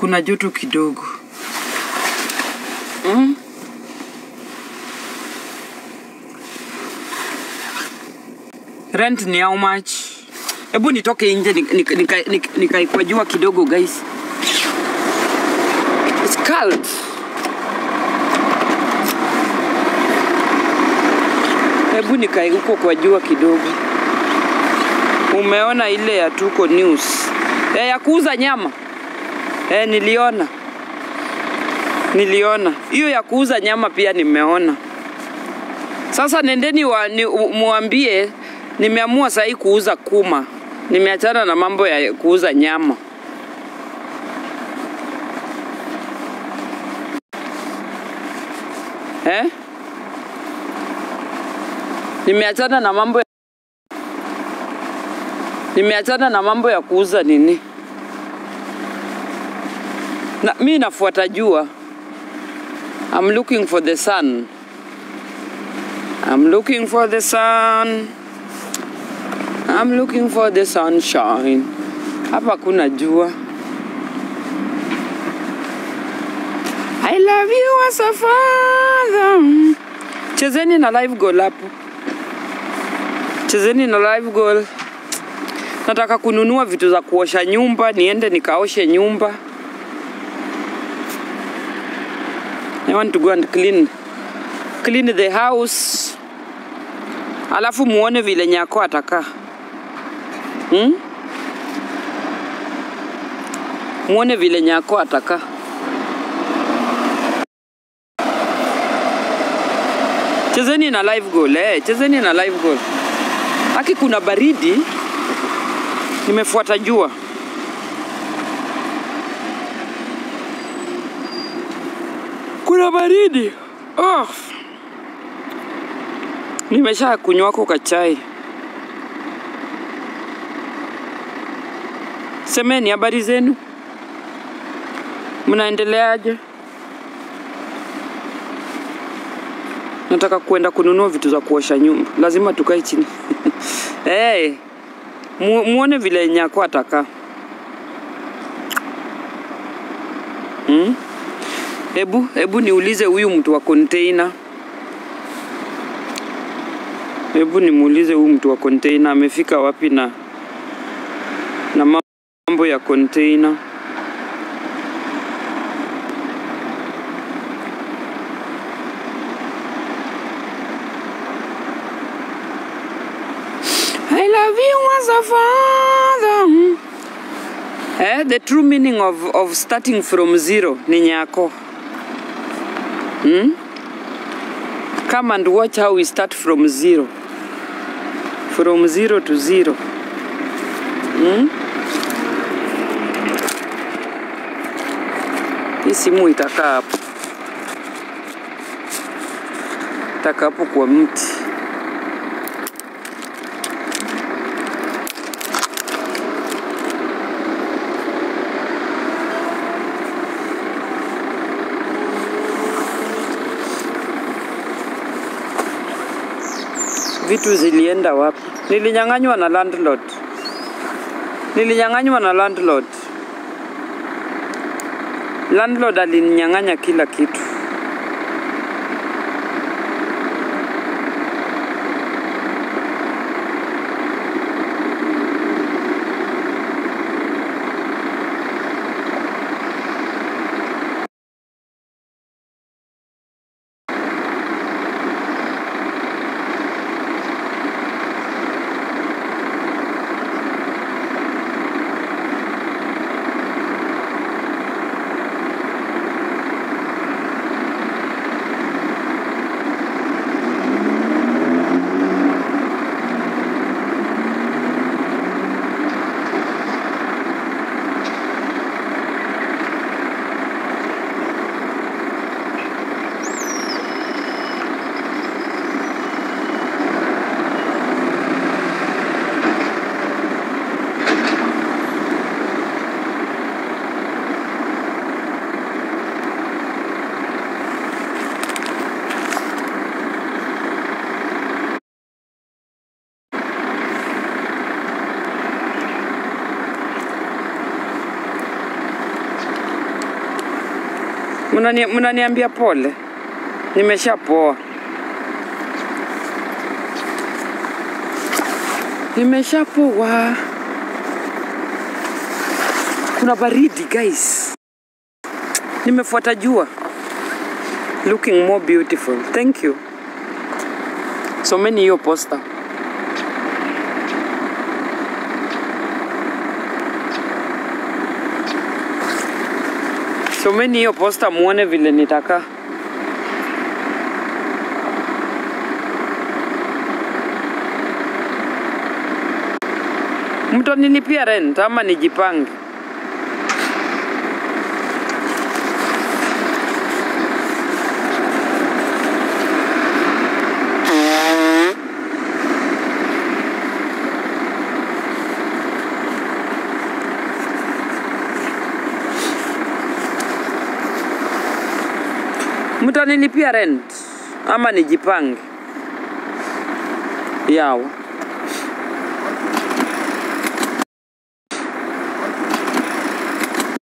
kuna joto kidogo. Rent ni how much? Hebu nitoke nje nikaikwa jua kidogo guys. It's cold. Hebu nikae huko kwa jua kidogo. Umeona ile ya Tuko News? Ya kuuza nyama. Niliona. Hiyo ya kuuza nyama pia nimeona. Sasa nendeni muambie nimeamua sasa kuuza kuma. Nimeachana na mambo ya kuuza nyama. Nimeachana na mambo ya kuuza nini? Mimi nafuata jua. I'm looking for the sun. I'm looking for the sun. I'm looking for the sunshine. Hapa kuna jua. I love you as a father. Chezeni na live goal hapo. Chezeni na live goal. Nataka kununua vitu za kuosha nyumba, niende nikaoshe nyumba. I want to go and clean the house. Alafu muone vile nyako atakaa. Muone vile nyako atakaa. Chezeni na live goal, chezeni na live goal. Haki kuna baridi. Nimefuata jua. Kuna baridi. Nimesha kunywa kwa chai. Semeni habari zenu. Mnaendeleaje? Nataka kwenda kununua vitu za kuosha nyumba. Lazima tukae chini. Muone vile nyako atakaa. Hebu niulize huyu mtu wa container. Hebu nimuulize huyu mtu wa container amefika wapi na mambo ya container. I love you as a father. The true meaning of starting from zero ni nyako. Come and watch how we start from zero. From zero to zero. Hii simu itakaa hapo. Itakaa hapo kwa mti. Vitu zilienda wapi? Nilinyang'anywa na landlord. Landlord alininyang'anya kila kitu. Mnaniambia pole. Nimeshapoa. Nimeshapoa. Kuna baridi guys. Nimefuata jua. Looking more beautiful. Thank you. So many hiyo poster. So many hiyo poster muone vile nitaka. Mtanilipia rent ama nijipange? Mtanilipia rent ama nijipange? Yao.